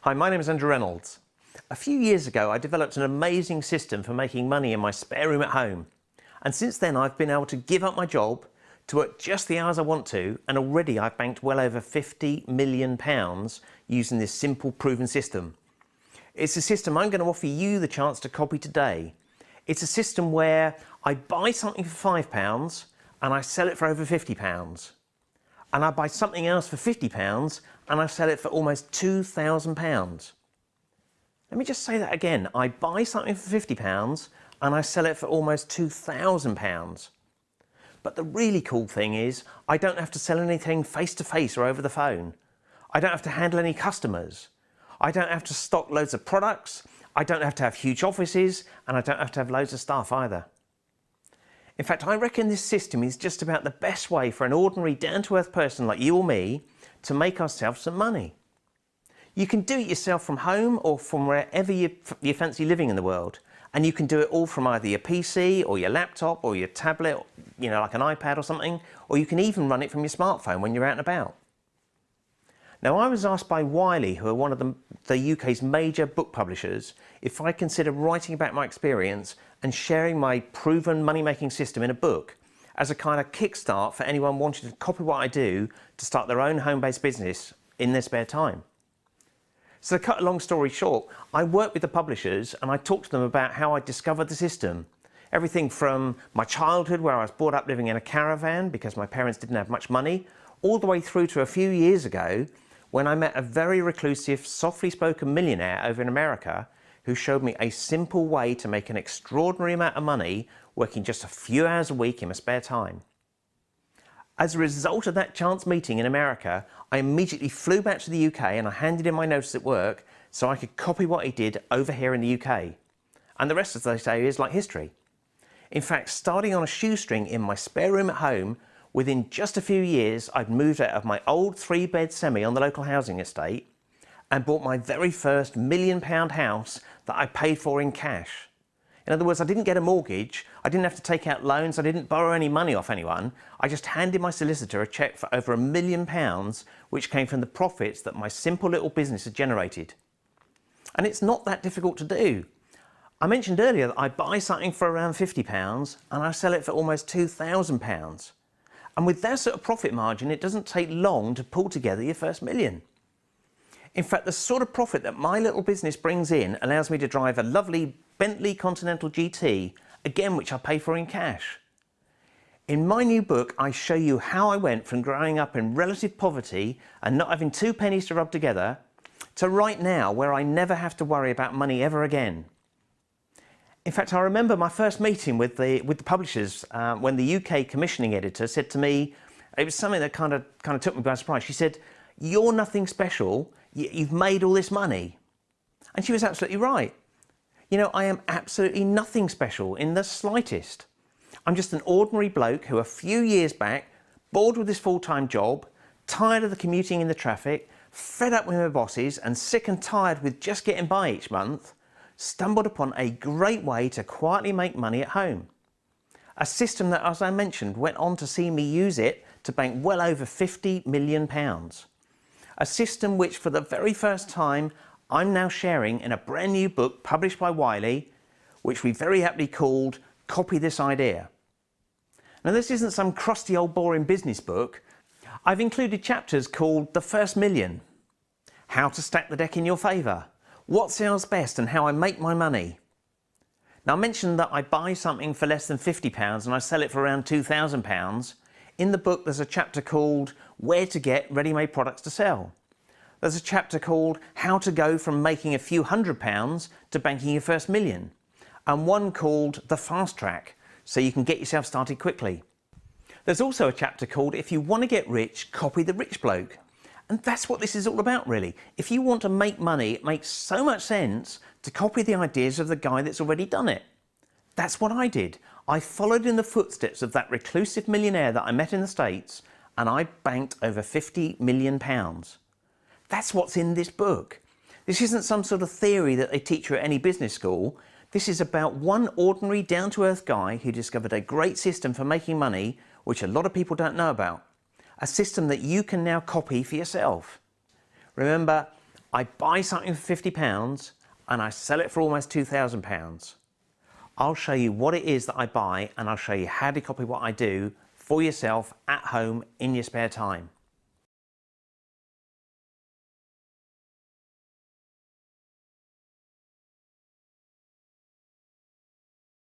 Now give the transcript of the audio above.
Hi, my name is Reynolds. A few years ago, I developed an amazing system for making money in my spare room at home. And since then, I've been able to give up my job to work just the hours I want to, and already I've banked well over £50 million using this simple, proven system. It's a system I'm going to offer you the chance to copy today. It's a system where I buy something for £5 and I sell it for over £50. And I buy something else for £50 and I sell it for almost £2,000. Let me just say that again. I buy something for £50 and I sell it for almost £2,000. But the really cool thing is I don't have to sell anything face to face or over the phone. I don't have to handle any customers. I don't have to stock loads of products. I don't have to have huge offices, and I don't have to have loads of staff either. In fact, I reckon this system is just about the best way for an ordinary down-to-earth person like you or me to make ourselves some money. You can do it yourself from home or from wherever you fancy living in the world, and you can do it all from either your PC or your laptop or your tablet, like an iPad or something, or you can even run it from your smartphone when you're out and about. Now, I was asked by Wiley, who are one of the UK's major book publishers, if I consider writing about my experience and sharing my proven money-making system in a book as a kind of kickstart for anyone wanting to copy what I do to start their own home-based business in their spare time. So to cut a long story short, I worked with the publishers and I talked to them about how I discovered the system. Everything from my childhood, where I was brought up living in a caravan because my parents didn't have much money, all the way through to a few years ago when I met a very reclusive, softly spoken millionaire over in America who showed me a simple way to make an extraordinary amount of money working just a few hours a week in my spare time. As a result of that chance meeting in America, I immediately flew back to the UK and I handed in my notice at work so I could copy what he did over here in the UK. And the rest, as they say, is like history. In fact, starting on a shoestring in my spare room at home, within just a few years, I'd moved out of my old 3-bed semi on the local housing estate and bought my very first £1 million house that I paid for in cash. In other words, I didn't get a mortgage, I didn't have to take out loans, I didn't borrow any money off anyone. I just handed my solicitor a cheque for over £1 million, which came from the profits that my simple little business had generated. And it's not that difficult to do. I mentioned earlier that I buy something for around £50 and I sell it for almost £2,000. And with that sort of profit margin, it doesn't take long to pull together your first million. In fact, the sort of profit that my little business brings in allows me to drive a lovely Bentley Continental GT, again which I pay for in cash. In my new book, I show you how I went from growing up in relative poverty and not having 2 pennies to rub together to right now where I never have to worry about money ever again. In fact, I remember my first meeting with the publishers when the UK commissioning editor said to me, it was something that kind of took me by surprise. She said, "You're nothing special, you've made all this money." And she was absolutely right. I am absolutely nothing special in the slightest. I'm just an ordinary bloke who a few years back, bored with his full-time job, tired of the commuting in the traffic, fed up with my bosses and sick and tired with just getting by each month, stumbled upon a great way to quietly make money at home. A system that, as I mentioned, went on to see me use it to bank well over £50 million. A system which, for the very first time, I'm now sharing in a brand new book published by Wiley, which we very aptly called Copy This Idea. Now, this isn't some crusty old boring business book. I've included chapters called The First Million, How to Stack the Deck in Your Favour, What Sells Best and How I Make My Money. Now, I mentioned that I buy something for less than £50 and I sell it for around £2,000. In the book, there's a chapter called Where to Get Ready-Made Products to Sell. There's a chapter called How to Go from Making a Few £100 to Banking Your First Million. And one called The Fast Track, so you can get yourself started quickly. There's also a chapter called If You Want to Get Rich, Copy the Rich Bloke. And that's what this is all about, really. If you want to make money, it makes so much sense to copy the ideas of the guy that's already done it. That's what I did. I followed in the footsteps of that reclusive millionaire that I met in the States, and I banked over £50 million. That's what's in this book. This isn't some sort of theory that they teach you at any business school. This is about one ordinary, down-to-earth guy who discovered a great system for making money, which a lot of people don't know about. A system that you can now copy for yourself. Remember, I buy something for £50 and I sell it for almost £2,000. I'll show you what it is that I buy and I'll show you how to copy what I do for yourself at home in your spare time.